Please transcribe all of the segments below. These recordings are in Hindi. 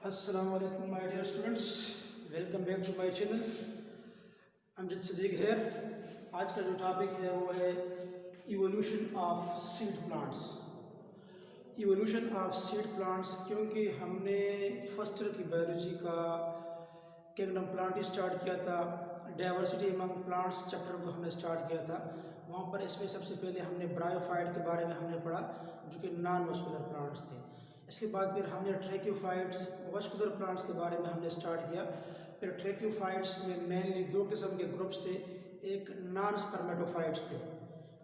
Assalamu alaikum my dear students, welcome back to my channel. Amjad Sadiq है। आज का जो टॉपिक है वो है evolution of seed plants. Evolution of seed plants क्योंकि हमने फर्स्ट ईयर की बायोलॉजी का किंगडम प्लांट स्टार्ट किया था, डाइवर्सिटी अमंग प्लांट्स चैप्टर को हमने स्टार्ट किया था। वहाँ पर इसमें सबसे पहले हमने ब्रायोफाइट के बारे में हमने पढ़ा जो कि नॉन वस्कुलर प्लांट्स थे। इसके बाद फिर हमने ट्रैक्योफाइट्स वस्कुलर प्लांट्स के बारे में हमने स्टार्ट किया। फिर ट्रैक्योफाइट्स में मेनली दो किस्म के ग्रुप्स थे, एक नॉन स्पर्मेटोफाइट्स थे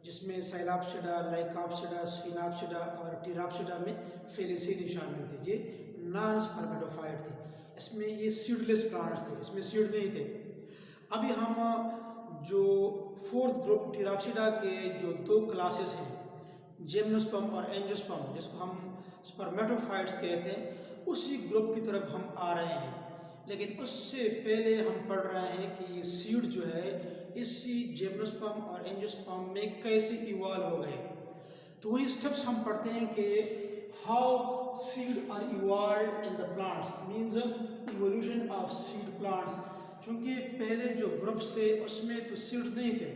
जिसमें साइलॉप्सिडा, लाइकोप्सिडा, स्फिनोप्सिडा और टीरोप्सिडा में फेलिसीनी शामिल थे। ये नॉन स्पर्मेटोफाइट थे। इसमें ये सीडलेस प्लांट्स थे, इसमें सीड नहीं थे। अभी हम जो फोर्थ ग्रुप टीरोप्सिडा के जो दो क्लासेस हैं, जिम्नोस्पर्म और एंजियोस्पर्म, जिसको हम स्पर्मेटोफाइट्स कहते हैं, उसी ग्रुप की तरफ हम आ रहे हैं। लेकिन उससे पहले हम पढ़ रहे हैं कि ये सीड जो है इसी जिम्नोस्पर्म और एंजियोस्पर्म में कैसे इवॉल्व हो गए। तो वही स्टेप्स हम पढ़ते हैं कि how seed are evolved in the plants, means evolution of seed plants. चूँकि पहले जो ग्रुप्स थे उसमें तो सीड्स नहीं थे,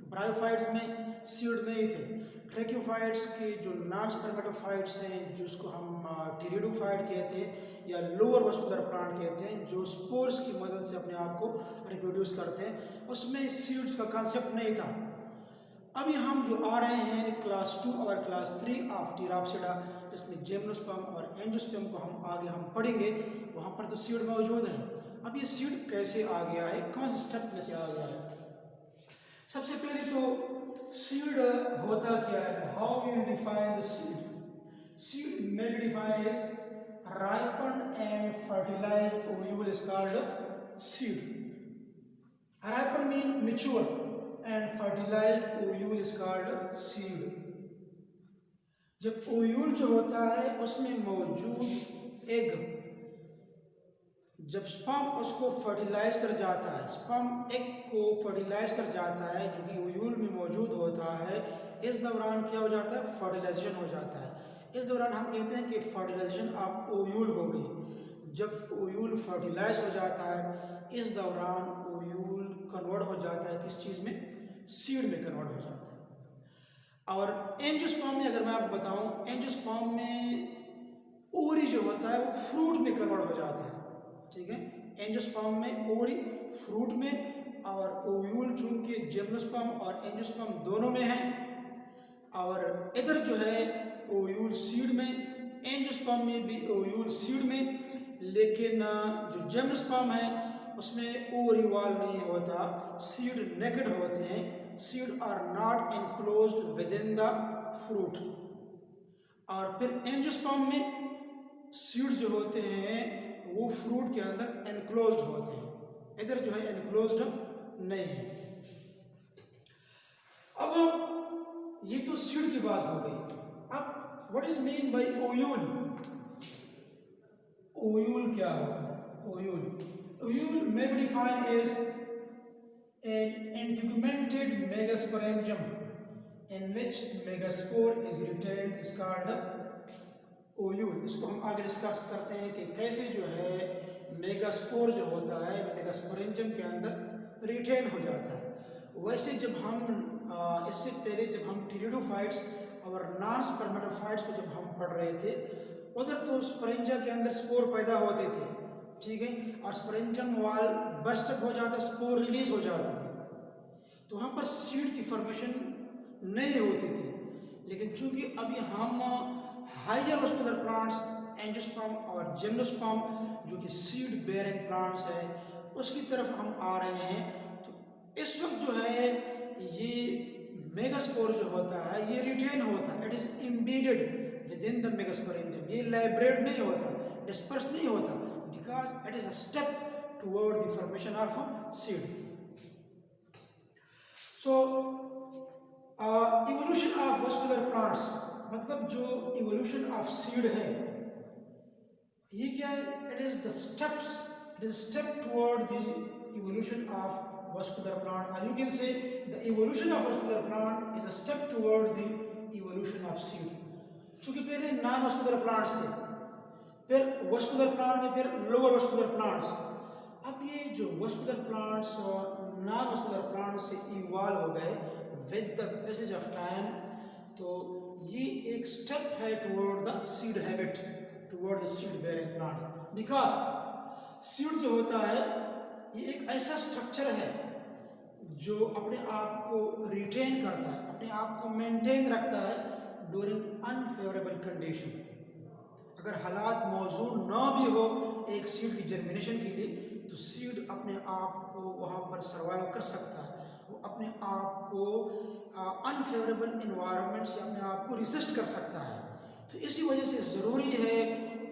ब्रायोफाइट्स में सीड नहीं थे। ट्रैक्योफाइट्स के जो नॉन स्पर्मेटोफाइट्स हैं, जिसको हम टेरिडोफाइट कहते हैं या लोअर वस्कुलर प्लांट कहते हैं, जो स्पोर्स की मदद से अपने आप को रिप्रोड्यूस करते हैं, उसमें सीड्स का कंसेप्ट नहीं था। अभी हम जो आ रहे हैं क्लास 2 और क्लास 3 ऑफ टीरोप्सिडा, जिसमें जिम्नोस्पर्म और एंजियोस्पर्म को हम आगे पढ़ेंगे, वहाँ पर तो सीड मौजूद है। अब ये सीड कैसे आ गया है, कौन से स्टेप में से आ गया है? सबसे पहले तो सीड होता क्या है, how we will define the seed. Seed may be defined as ripened and fertilized ovule is called seed. Ripened mean mature and fertilized ovule is called seed. जब ओव्यूल जो होता है उसमें मौजूद एग, जब स्पर्म उसको फर्टिलाइज कर जाता है, स्पर्म एग को फर्टिलाइज कर जाता है जो कि ओव्यूल में मौजूद होता है, इस दौरान क्या हो जाता है, फर्टिलाइजेशन हो जाता है। इस दौरान हम कहते हैं कि फर्टिलाइजेशन ऑफ ओव्यूल हो गई। जब ओव्यूल फर्टिलाइज हो जाता है, इस दौरान ओव्यूल कन्वर्ट हो जाता है किस चीज़ में, सीड में कन्वर्ट हो जाता है। और एंजियोस्पर्म में अगर मैं आपको बताऊं, एंजियोस्पर्म में ओवरी जो होता है वो फ्रूट में कन्वर्ट हो जाता है। ठीक है, एंजियोस्पर्म में ओवरी फ्रूट में, और ओव्यूल चूंकि जिम्नोस्पर्म और एंजियोस्पर्म दोनों में है, और इधर जो है ओव्यूल सीड में, एंजियोस्पर्म में भी ओव्यूल सीड में। लेकिन जो जिम्नोस्पर्म है उसमें ओवरी वॉल नहीं होता, सीड नेकेड होते हैं। Seed are not enclosed within the fruit. और फिर एंजियोस्पर्म में सीड जो होते हैं वो फ्रूट के अंदर एनक्लोज्ड होते हैं, इधर जो है एनक्लोज्ड नहीं है। अब ये तो सीड की बात हो गई। अब what is mean by ovule? Ovule क्या होता है? Ovule may be defined as an integumented megasporangium in which megaspore is retained is called ovule. इसको हम आगे डिस्कस करते हैं कि कैसे जो है मेगास्पोर जो होता है मेगास्पोरेंजियम के अंदर रिटेन हो जाता है। वैसे जब हम इससे पहले जब हम टीरिडोफाइट्स और नॉन स्पर्मेटोफाइट्स को जब हम पढ़ रहे थे, उधर तो स्पोरेंजिया के अंदर स्पोर पैदा होते थे, ठीक है, और स्पोरेंजियम वाल बस्ट अप हो जाता, स्पोर रिलीज हो जाते थे, तो वहाँ पर सीड की फॉर्मेशन नहीं होती थी। लेकिन चूंकि अभी हम हायर वस्कुलर प्लांट्स एंजियोस्पर्म और जिम्नोस्पर्म जो कि सीड बेयरिंग प्लांट्स है उसकी तरफ हम आ रहे हैं, तो इस वक्त जो है ये मेगास्पोर जो होता है ये रिटेन होता है, it is embedded with in the megasporangium. ये लाइब्रेट नहीं होता, डिस्पर्स नहीं होता, because it is a step toward the formation of seed. So evolution of vascular plants, मतलब जो इवोल्यूशन ऑफ सीड है ये क्या है, it is the steps, it is step toward the evolution of vascular plant, or you can say the evolution of vascular plant is a step toward the evolution of seed. चूंकि पहले नॉन वस्कुलर प्लांट्स थे, फिर वस्कुलर प्लांट में फिर लोअर वस्कुलर प्लांट्स। अब ये जो वस्कुलर प्लांट्स और नॉन वस्कुलर प्लांट्स से इवॉल्व हो गए with the passage of time, तो ये एक स्टेप है toward the seed habit, toward the seed bearing plant. Because seed जो होता है ये एक ऐसा स्ट्रक्चर है जो अपने आप को रिटेन करता है, अपने आप को मेंटेन रखता है ड्यूरिंग अनफेवरेबल कंडीशन। अगर हालात मौजूद ना भी हो एक सीड की जर्मिनेशन के लिए, तो सीड अपने आप को वहाँ पर सर्वाइव कर सकता है, वो अपने आप को अनफेवरेबल इन्वायरमेंट से अपने आप को रेजिस्ट कर सकता है। तो इसी वजह से ज़रूरी है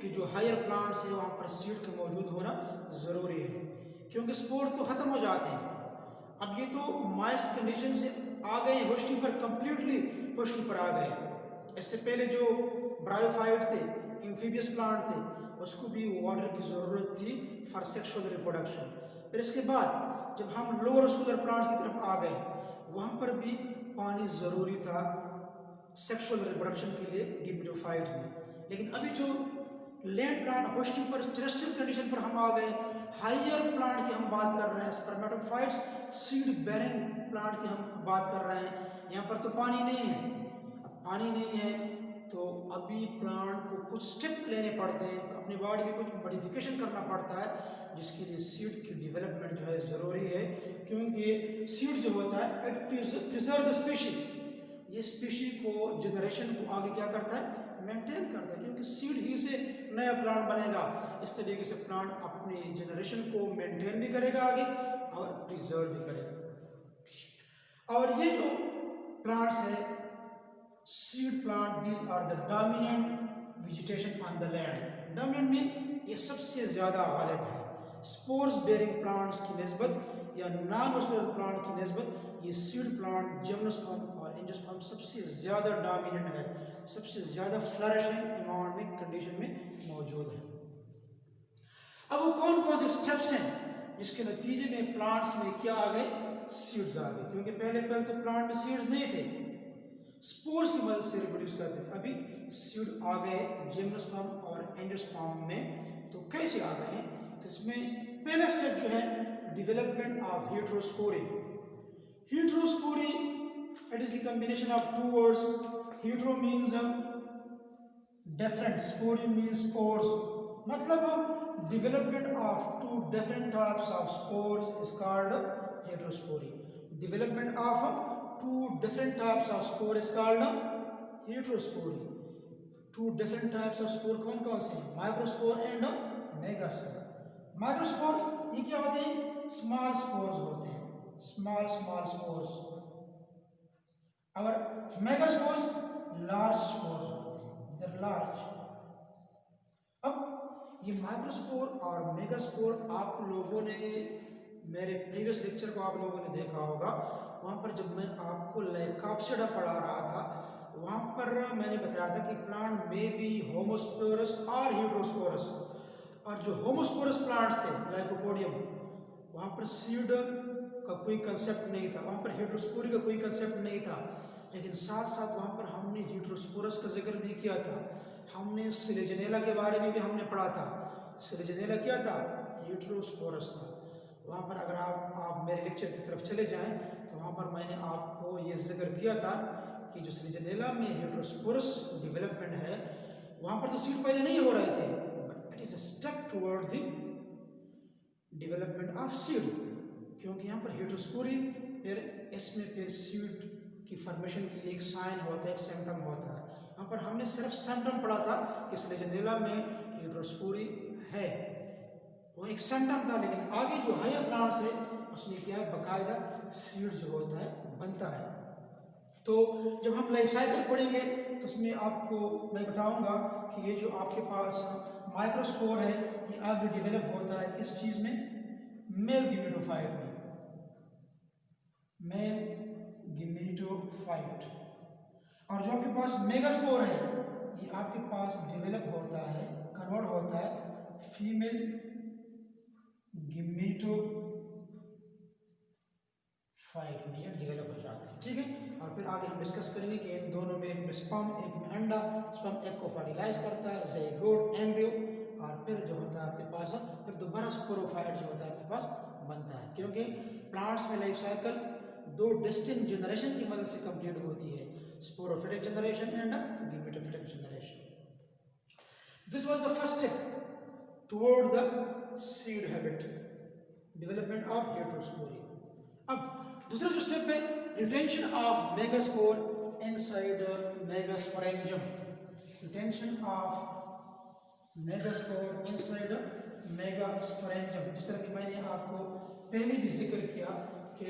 कि जो हायर प्लांट्स है वहाँ पर सीड का मौजूद होना ज़रूरी है, क्योंकि स्पोर तो ख़त्म हो जाते हैं। अब ये तो मॉइस्ट कंडीशन से आ गए होस्टी पर, कंप्लीटली होस्टी पर आ गए। इससे पहले जो ब्रायोफाइट थे, एम्फीबियस प्लांट थे, उसको भी वाटर की ज़रूरत थी फॉर सेक्सुअल रिप्रोडक्शन। फिर इसके बाद जब हम लोअर वस्कुलर प्लांट की तरफ आ गए, वहाँ पर भी पानी ज़रूरी था सेक्सुअल रिप्रोडक्शन के लिए गिमिटोफाइट में। लेकिन अभी जो लैंड प्लांट होस्टी पर टेरेस्ट्रियल कंडीशन पर हम आ गए, हायर प्लांट की हम बात कर रहे हैं, स्पर्मेटोफाइट्स सीड बेयरिंग प्लांट की हम बात कर रहे हैं। यहाँ पर तो पानी नहीं है। अब पानी नहीं है तो अभी प्लांट को कुछ स्टेप लेने पड़ते हैं, अपनी बॉडी में कुछ मॉडिफिकेशन करना पड़ता है, जिसके लिए सीड की डेवलपमेंट जो है ज़रूरी है। क्योंकि सीड जो होता है इट प्रिजर्व द स्पीशी, ये स्पीशी को जनरेशन को आगे क्या करता है, मेंटेन करता है, क्योंकि सीड ही से नया प्लांट बनेगा। इस तरीके से प्लांट अपनी जनरेशन को मेंटेन भी करेगा आगे और प्रिजर्व भी करेगा। और ये जो प्लांट्स है seed plant, these are the dominant vegetation on the land. Dominant में ये सबसे ज़्यादा गालिब है। स्पोर्स बेयरिंग प्लांट्स की निस्बत या नॉन वस्कुलर प्लांट की निस्बत ये सीड प्लांट जिम्नोस्पर्म और एंजियोस्पर्म सबसे ज़्यादा डोमिनेंट है, सबसे ज़्यादा फ्लरिशिंग इकोनॉमिक कंडीशन में मौजूद है। अब वो कौन कौन से स्टेप्स हैं जिसके नतीजे में प्लांट्स में क्या आ गए, सीड्स आ गए। क्योंकि पहले तो प्लांट में सीड्स नहीं थे, स्पोर्स की मदद से रिप्रोड्यूस करते थे। अभी सीड आ गए जिम्नोस्पर्म और एंजियोस्पर्म में। तो कैसे आ गए हैं, तो इसमें पहला स्टेप जो है development of heterospory. Heterospory it is the combination of two words. Hetero means different, spory means spores, मतलब development of two different types of spores is called heterospory. Development of two different types of spore is called heterospore. Two different types of spore कौन कौन से, माइक्रोस्पोर एंड मेगास्पोर। माइक्रोस्पोर ये क्या होते हैं, स्मॉल स्पोर्स होते हैं, स्मॉल स्पोर्स। और मेगास्पोर्स लार्ज स्पोर्स होते हैं, दे लार्ज। अब ये माइक्रोस्पोर और मेगास्पोर आप लोगों ने मेरे प्रीवियस लेक्चर को आप लोगों ने देखा होगा। वहाँ पर जब मैं आपको लाइकोप्सिडा पढ़ा रहा था, वहाँ पर मैंने बताया था कि प्लांट में भी होमोस्पोरस और हेटेरोस्पोरस। और जो होमोस्पोरस प्लांट्स थे लाइकोपोडियम, वहाँ पर सीड का कोई कंसेप्ट नहीं था, वहाँ पर हेटेरोस्पोरी का कोई कंसेप्ट नहीं था। लेकिन साथ साथ वहाँ पर हमने हेटेरोस्पोरस का जिक्र भी किया था। हमने सिलेजनेला के बारे में भी हमने पढ़ा था। सिलेजनेला क्या था, हेटेरोस्पोरस था। वहाँ पर अगर आप मेरे लेक्चर की तरफ चले जाएं तो वहाँ पर मैंने आपको ये जिक्र किया था कि जो सिलेजनेला में हेटेरोस्पोरस डेवलपमेंट है, वहाँ पर तो सीड पैदा नहीं हो रहे थे, but it is a step toward the development of seed. क्योंकि यहाँ पर हेटेरोस्पोरी, फिर इसमें फिर सीड की फॉर्मेशन के लिए एक साइन होता है, एक सिम्टम होता है। यहाँ पर हमने सिर्फ सिम्टम पढ़ा था कि सिलेजनेला में हेटेरोस्पोरी है, वो एक सिम्टम था। लेकिन आगे जो हायर प्लांट्स है उसमें क्या है, बाकायदा सीड जो होता है बनता है। तो जब हम लाइफ साइकिल पढ़ेंगे तो उसमें आपको मैं बताऊंगा कि ये जो आपके पास माइक्रोस्पोर है ये आगे डेवलप होता है किस चीज़ में, मेल गिमेटोफाइट में, मेल गिमेटोफाइट। और जो आपके पास मेगास्पोर है ये आपके पास डेवलप होता है, कन्वर्ट होता है फीमेल गिमेटोफाइट में, ये डेवलप हो जाता है। ठीक है, और फिर आगे हम डिस्कस करेंगे कि इन दोनों में, एक में स्पर्म एक में अंडा, स्पर्म एक को फर्टिलाइज करता है, ज़ाइगोट एम्ब्रियो, और फिर जो होता है आपके पास फिर दोबारा स्पोरोफाइट जो होता है आपके पास बनता है, क्योंकि प्लांट्स में लाइफ साइकिल दो डिस्टिंक्ट जनरेशन की मदद से कंप्लीट होती है, sporophytic generation and gametophytic generation. This was the first step toward the seed habit, development of heterospory. अब दूसरा जो स्टेप है, retention of megaspore inside megasporangium, retention of megaspore inside megasporangium. जिस तरह कि मैंने आपको पहले भी जिक्र किया कि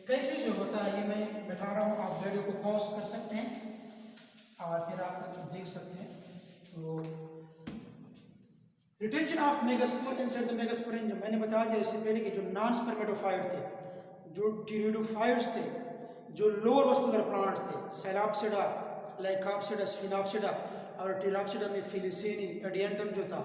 कैसे जो होता है, ये मैं बैठा रहा हूँ, आप वीडियो को पॉज कर सकते हैं और फिर आप देख सकते हैं। तो retention of megaspore inside the megasporangium, मैंने बता दिया इससे पहले कि जो नॉन स्पर्मेटोफाइट थे, जो टिरिडोफाइट्स थे, जो लोअर वस्कुलर प्लांट थे, सेलाप्सिडा, लाइकाप्सिडा, स्फिनोप्सिडा और टिराप्सिडा में फिलिसीनी एडियंटम जो था,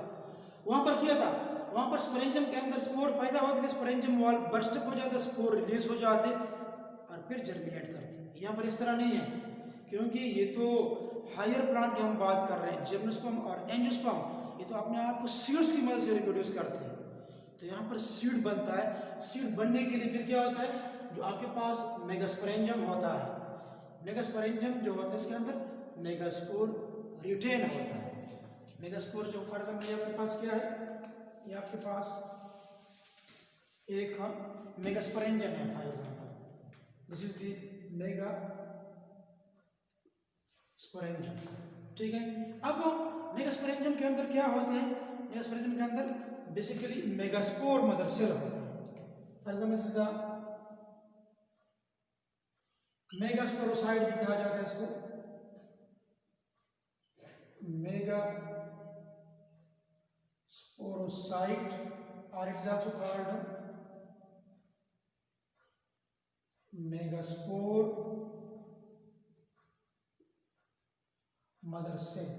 वहाँ पर क्या था, वहाँ पर स्पोरेंजियम के अंदर स्पोर पैदा होते थे, स्पोरेंजियम वॉल बर्स्ट हो जाता, स्पोर रिलीज हो जाते और फिर जर्मिनेट करते। यहाँ पर इस तरह नहीं है, क्योंकि ये तो हायर प्लांट की हम बात कर रहे हैं, जिम्नोस्पर्म और एंजियोस्पर्म, ये तो अपने आप को सीड्स की मदद से रिप्रोड्यूस करते हैं। तो यहाँ पर सीड बनता है, सीड बनने के लिए फिर क्या होता है, जो आपके पास मेगास्पोरेंजियम होता है, मेगास्पोरेंजियम जो होता है इसके अंदर मेगास्पोर रिटेन होता है। मेगास्पोर जो फॉर एग्जाम्पल आपके पास क्या है, ये आपके पास एक मेगास्पोरेंजियम है, for example this is the megasporangium, ठीक है। अब मेगास्पोरेंजियम के अंदर क्या होते हैं, मेगास्पोरेंजियम के अंदर बेसिकली मेगास्पोर मदर सेल होता है, for example this is the megasporocyte भी कहा जाता है इसको, मेगास्पोरोसाइट और it is also called megaspore mother cell.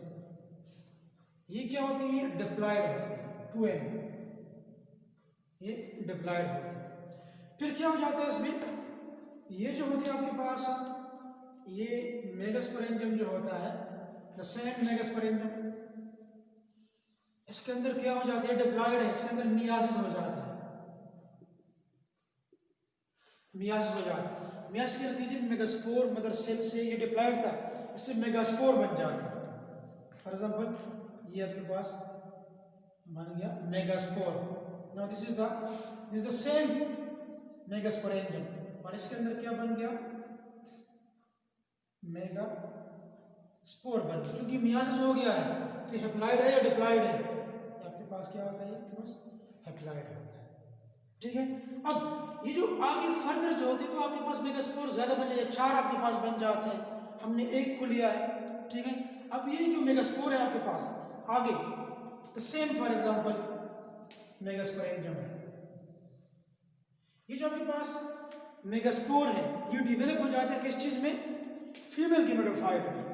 ये क्या होती है, डिप्लॉयड होती है, 2n, ये डिप्लॉयड होती है। फिर क्या हो जाता है इसमें, ये जो होती है आपके पास, ये मेगास्पोरेंजियम जो होता है, द सेम मेगास्पोरेंजियम, इसके अंदर क्या हो जाता है, डिप्लॉयड है, इसके अंदर मियासिस हो जाता है, मियासिस हो जाता है। मियासिस के नतीजे में मेगास्पोर मदर सेल से ये डिप्लॉयड था, इससे मेगास्पोर बन जाता है। फॉर एग्जाम्पल ये आपके पास बन गया megaspore. Now this is the same megasporangium, और इसके अंदर क्या बन गया, मेगास्पोर बन गया। क्योंकि मियासिस हो गया है तो हेप्लॉयड है या डिप्लॉयड है, आपके पास क्या होता है, आपके पास हेप्लॉयड होता है, ठीक है। अब ये जो आगे फर्दर जो होते हैं, तो आपके पास मेगास्पोर ज्यादा बन जाते हैं, 4 आपके पास बन जाते हैं, हमने 1 को लिया है, ठीक है। अब ये जो मेगास्पोर है आपके पास आगे, the same for example megasporangium है, ये जो आपके पास मेगास्पोर है ये डेवलप हो जाता है किस चीज में, फीमेल गैमेटोफाइट में।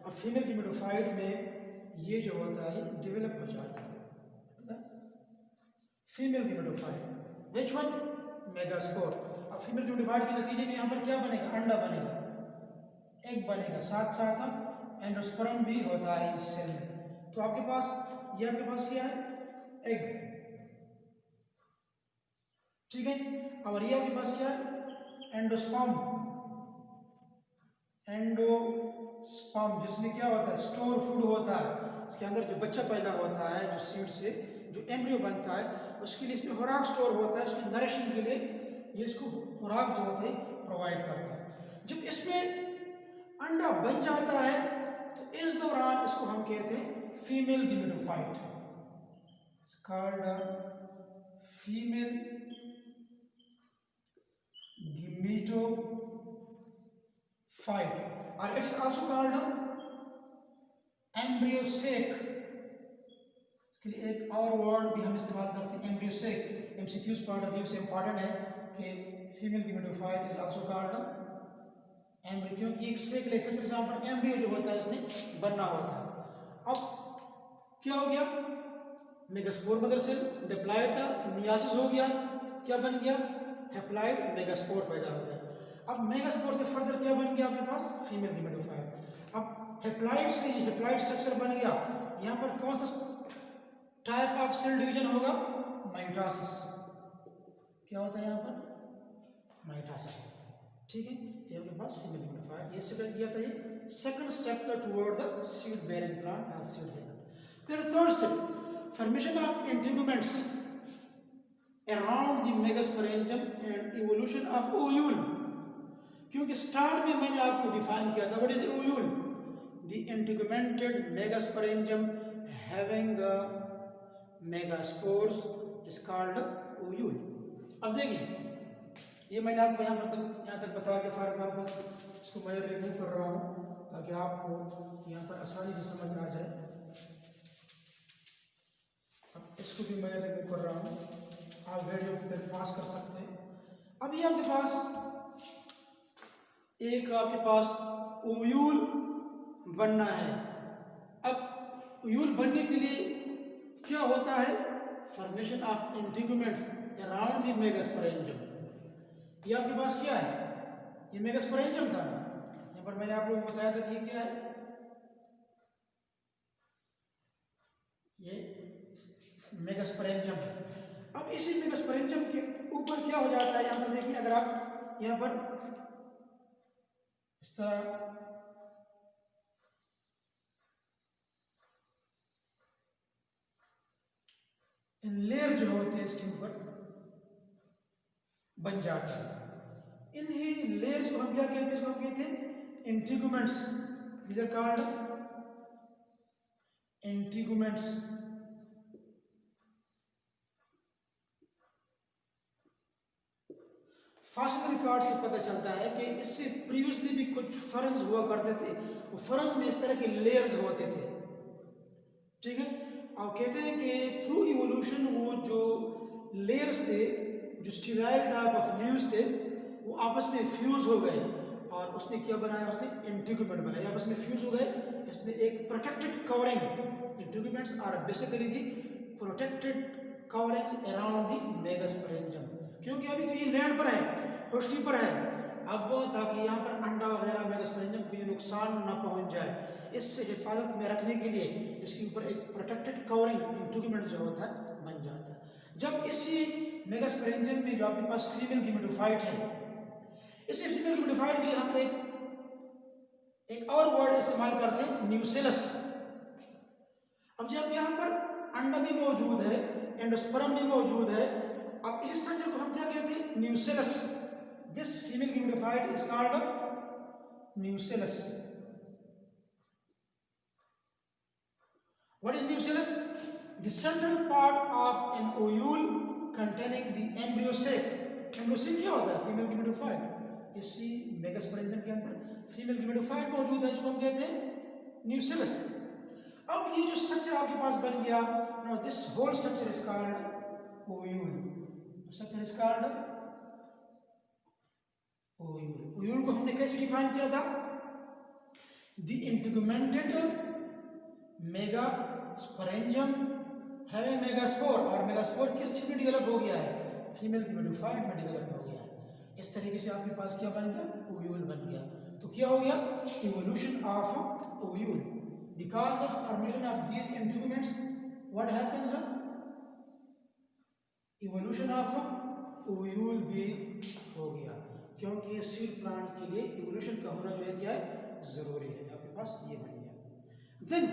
अब फीमेल गैमेटोफाइट में ये जो होता है डेवलप हो जाता है, female gametophyte, which one, megaspore. अब फीमेल गैमेटोफाइट के नतीजे में यहाँ पर क्या बनेगा, अंडा बनेगा, एग बनेगा, साथ साथ एंडोस्पर्म भी होता है इस सेल में। तो आपके पास ये आपके पास क्या है, एग, ठीक है। और ये आपके पास क्या है, एंडोस्पर्म, एंडोस्पर्म जिसमें क्या होता है, स्टोर फूड होता है, इसके अंदर जो बच्चा पैदा होता है, जो सीड से जो एम्ब्रियो बनता है, उसके लिए इसमें खुराक स्टोर होता है, उसकी नरिशिंग के लिए ये इसको खुराक जो होते हैं प्रोवाइड करता है। जब इसमें अंडा बन जाता है तो इस दौरान इसको हम कहते हैं female gametophyte, called female gametophyte, और इट्स आल्सो कॉल्ड एम्ब्रियोसेक। इसके लिए एक और वर्ड भी हम इस्तेमाल करते हैं, embryo sac. MCQs point of view से इंपॉर्टेंट है कि female gametophyte is also called embryo, क्योंकि एक सेक एग्जांपल एम्ब्रियो जो होता है इसने बनना होता है। अब क्या हो गया, मेगास्पोर मदर सेल डिप्लॉयड था, मियासिस हो गया, क्या बन गया, हेप्लॉयड मेगास्पोर पैदा हो गया। अब मेगास्पोर से फर्दर क्या बन गया आपके पास, फीमेल गैमेटोफाइट। अब हेप्लॉयड से हेप्लॉयड स्ट्रक्चर बन गया, यहाँ पर कौन सा टाइप ऑफ सेल डिवीजन होगा माइटोसिस। क्या होता है यहाँ पर? माइटोसिस होता है। ठीक है, ये आपके पास फीमेल यूनिफाइड, ये सेकंड किया था, ये सेकंड स्टेप था toward the seed bearing plant और सीड हेड। फिर third step, formation of integuments around the megasporangium and evolution of ovule. क्योंकि स्टार्ट में मैंने आपको डिफाइन किया था, what is ovule? The integumented megasporangium having megaspores is called ovule. अब देखिए, ये मैंने आपको यहाँ तक बता दिया। फॉर एग्जाम्पल इसको मैं रिमूव कर रहा हूँ ताकि आपको यहाँ पर आसानी से समझ में आ जाए। अब इसको भी मैं रिमूव कर रहा हूँ, आप वीडियो को फिर पास कर सकते हैं। अब ये आपके पास ओव्यूल बनना है। अब ओव्यूल बनने के लिए क्या होता है? Formation of integuments around the megasporangium. ये आपके पास क्या है? ये मेगास्पोरेंजियम था। यहाँ पर मैंने आप लोगों को बताया था कि ये क्या है, ये मेगास्पोरेंजियम। अब इसी मेगास्पोरेंजियम के ऊपर क्या हो जाता है? यहाँ पर देखिए, अगर आप यहाँ पर इस तरह लेयर जो होते हैं इसके ऊपर बन जाता है। इन्हीं लेयर्स को हम क्या कहते हैं? इसको हम कहते हैं integuments. These are called integuments. Fossil record से पता चलता है कि इससे प्रीवियसली भी कुछ फर्ज हुआ करते थे, वो फर्ज में इस तरह के लेयर्स होते थे। ठीक है, और कहते हैं कि थ्रू इवोल्यूशन वो जो लेयर्स थे, जो स्टेराइल टाइप ऑफ लीव्स थे, वो आपस में फ्यूज हो गए और उसने क्या बनाया? उसने इंटीगुमेंट बनाया। आपस में फ्यूज हो गए, इसने एक protected covering. Integuments are basically the protected coverings around the megasporangium. क्योंकि अभी तो ये लैंड पर है, खुशकी पर है, अब ताकि यहाँ पर अंडा वगैरह मेगास्पोरेंजियम को ये नुकसान ना पहुँच जाए, इससे हिफाजत में रखने के लिए इसके ऊपर एक प्रोटेक्टेड कवरिंग इंटीगुमेंट जो होता है बन जाता है। जब इसी मेगास्पोरेंजियम में जो आपके पास फीमेल गिमेटोफाइट है, इसी फीमेल गिमेटोफाइट के लिए हम एक और वर्ड इस्तेमाल करते हैं, न्यूसेलस। अब जब यहाँ पर अंडा भी मौजूद है, एंडोस्पर्म भी मौजूद है, अब इस स्ट्रक्चर को हम क्या कहते हैं? Nucellus. This female gametophyte is called nucellus. What is nucellus? The central part of an ovule containing the embryo sac. embryo sac क्या होता है? फीमेल गिमेटोफाइट। इसी मेगास्पोरेंजियम के अंदर फीमेल गिमेटोफाइट मौजूद है, जिसको हम कहते हैं न्यूसेलस। अब ये जो स्ट्रक्चर आपके पास बन गया, now this whole structure is called ovule. Structure is called ovule. ovule को हमने कैसे डिफाइन किया था? The integumented megasporangium having megaspore, और मेगास्पोर किस चीज में डेवलप हो गया है? फीमेल गिमेटोफाइट में डेवलप हो गया है। इस तरीके से आपके पास क्या बन गया? ओव्यूल बन गया। तो क्या हो गया? Evolution of ovule. Because of formation of these integuments what happens? Evolution of ovule भी हो गया, क्योंकि सीड प्लांट के लिए इवोल्यूशन का होना जो है क्या है? जरूरी है। आपके पास ये बन गया। Then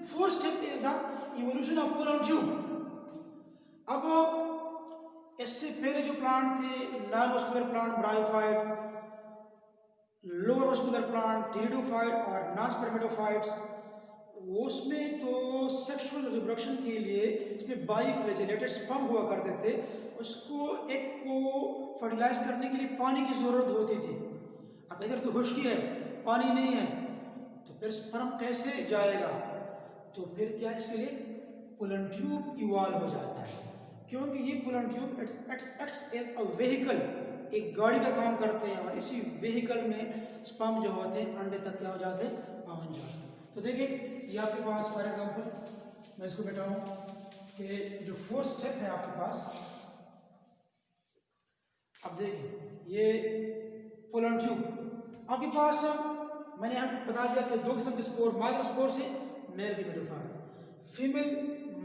fourth step is the evolution of pollen tube. अब इससे पहले जो प्लांट थे, non vascular plant bryophyte, lower vascular plant pteridophyte और नॉन स्पर्मेटोफाइट्स, उसमें तो सेक्सुअल रिप्रोडक्शन के लिए इसमें बाइफ्लैजेलेटेड स्पर्म हुआ करते थे। उसको एक को फर्टिलाइज करने के लिए पानी की जरूरत होती थी। अब इधर तो खुश्की है, पानी नहीं है, तो फिर स्पर्म कैसे जाएगा? तो फिर क्या इसके लिए पोलन ट्यूब इवॉल्व हो जाता है, क्योंकि ये pollen tube acts as a vehicle, एक गाड़ी का काम करते हैं, और इसी व्हीकल में स्पर्म जो होते हैं अंडे तक क्या हो जाते हैं? पहुंच जाते हैं। तो देखिए, ये आपके पास फॉर एग्जांपल मैं इसको बैठाऊं कि जो फोर्थ स्टेप है आपके पास, अब देखिए ये पोलन ट्यूब आपके पास, मैंने यहाँ बता दिया कि दो किस्म के स्पोर, माइक्रोस्पोर से मेल गिमेटोफाइट, फीमेल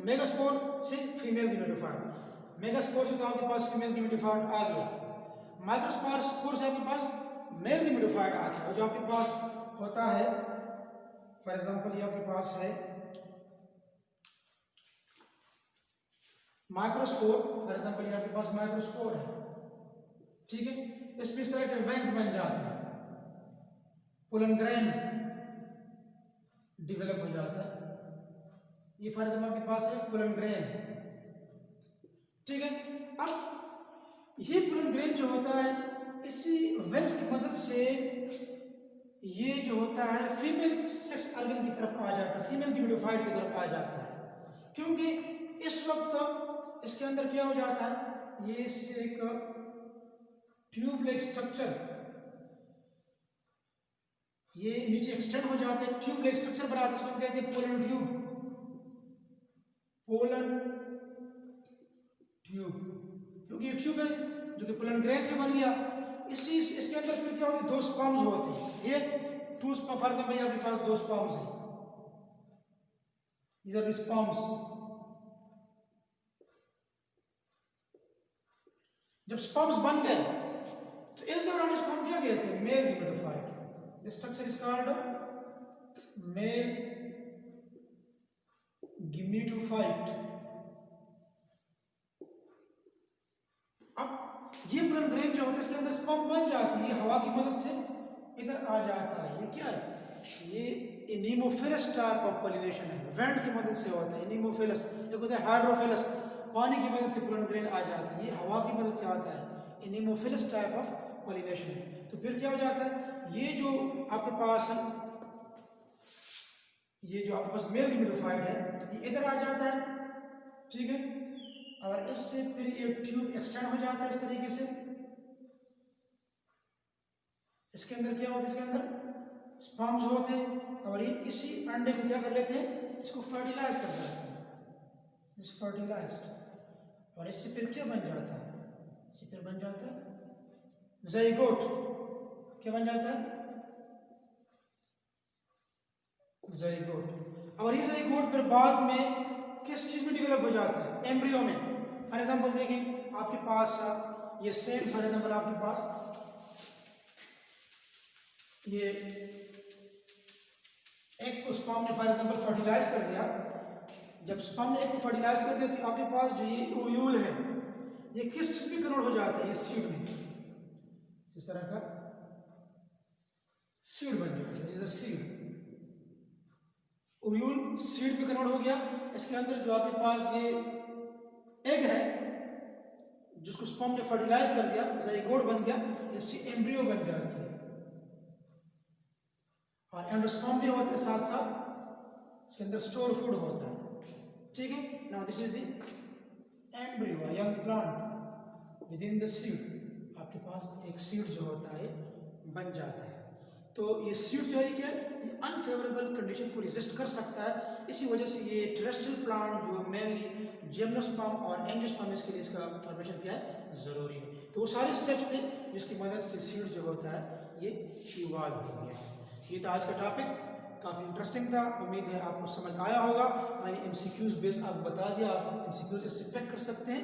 मेगास्पोर से फीमेल गेमेटोफाइट, मेगास्पोर से तो आपके पास फीमेल गेमेटोफाइट आ गया, माइक्रोस्पोर से आपके पास मेल गेमेटोफाइट आ गया। और जो आपके पास होता है, फॉर एग्जांपल ये आपके पास है माइक्रोस्पोर, फॉर एग्जांपल ये आपके पास माइक्रोस्पोर है, ठीक है। इसमें इस तरह के वेंस बन जाते हैं, पोलन ग्रेन डिवेलप हो जाता है। ये फॉर एग्जांपल आपके पास है पोलन ग्रेन, ठीक है। अब ये पोलन ग्रेन जो होता है, इसी वेंस की मदद से ये जो होता है फीमेल सेक्स ऑर्गन की तरफ आ जाता है, फीमेल गेमेटोफाइट की तरफ आ जाता है, क्योंकि इस वक्त इसके अंदर क्या हो जाता है, ये इससे एक ट्यूब लाइक स्ट्रक्चर, ये नीचे एक्सटेंड हो जाता है, ट्यूब लाइक स्ट्रक्चर बनाता है, इसको हम कहते हैं पोलन ट्यूब, पोलन ट्यूब, क्योंकि ये ट्यूब है जो कि पोलन ग्रेन से बन गया। इसके अंदर फिर क्या होती है, दो स्पर्म्स होते हैं, ये टू स्पर्म, फॉर एग्जांपल आपके पास दो स्पर्म्स हैं, these are the sperms। जब स्पर्म्स बन गए तो इस दौरान इसको हम क्या कहते हैं, mail gametophyte. This structure is called male gametophyte. अब ये पोलन ग्रेन जो होता है, इसके अंदर स्पर्म बन जाती है, हवा की मदद से इधर आ जाता है। ये क्या है, ये एनीमोफिलस टाइप ऑफ पॉलिनेशन है, वेंट की मदद से होता है। एनीमोफिलस, एक होता है हाइड्रोफिलस, पानी की मदद से पोलन ग्रेन आ जाती है, ये हवा की मदद से आता है, एनीमोफिलस टाइप ऑफ पॉलिनेशन है। तो फिर क्या हो जाता है, ये जो आपके पास है, ये जो आपके पास मेल गेमेटोफाइट है, ये इधर आ जाता है, ठीक है। और इससे फिर ये ट्यूब एक्सटेंड हो जाता है इस तरीके से। इसके अंदर क्या होता है, इसके अंदर स्पर्म्स होते हैं, और ये इसी अंडे को क्या कर लेते हैं, इसको फर्टिलाइज कर देते हैं, इस फर्टिलाइज्ड। और इससे फिर क्या बन जाता है, इससे फिर बन जाता है ज़ाइगोट। क्या बन जाता है, ज़ाइगोट। और ये ज़ाइगोट फिर बाद में किस चीज में डेवलप हो जाता है, एम्ब्रियो में। फॉर एग्जांपल देखिए आपके पास ये सेम, फॉर एग्जांपल आपके पास ये एक को स्पर्म ने फॉर एग्जांपल फर्टिलाइज कर दिया। जब स्पर्म ने एक को फर्टिलाइज कर दिया तो आपके पास जो ये ओव्यूल है, ये किस चीज में कन्वर्ट हो जाता है, ये सीड में, इस तरह का सीड बन जाता है, जैसे सीड, ओव्यूल सीड में कन्वर्ट हो गया। इसके अंदर जो आपके पास ये एग है, जिसको स्पर्म ने फर्टिलाइज कर दिया, ज़ाइगोट बन गया, इससे एम्ब्रियो बन जाती है। और एंडोस्पर्म भी होता है साथ साथ, इसके अंदर स्टोर फूड होता है, ठीक है। Now this is the embryo, young plant with in the seed. आपके पास एक सीड जो होता है बन जाता है। तो ये सीड जो है क्या, ये अनफेवरेबल कंडीशन को रेजिस्ट कर सकता है। इसी वजह से ये टेरेस्ट्रियल प्लांट जो मेनली जिम्नोस्पर्म और एंजियोस्पर्म, इसके लिए इसका फॉर्मेशन क्या है, जरूरी है। तो वो सारे स्टेप्स थे जिसकी मदद से सीड जो होता है ये इवॉल्व हो गया। ये था आज का टॉपिक, काफ़ी इंटरेस्टिंग था, उम्मीद है आपको समझ आया होगा। मैंने एमसीक्यूज बेस आपको बता दिया, आप एमसीक्यूज इससे पिक कर सकते हैं।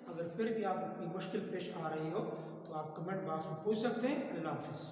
अगर फिर भी आपको कोई मुश्किल पेश आ रही हो तो आप कमेंट बॉक्स में पूछ सकते हैं। अल्लाह हाफिज़।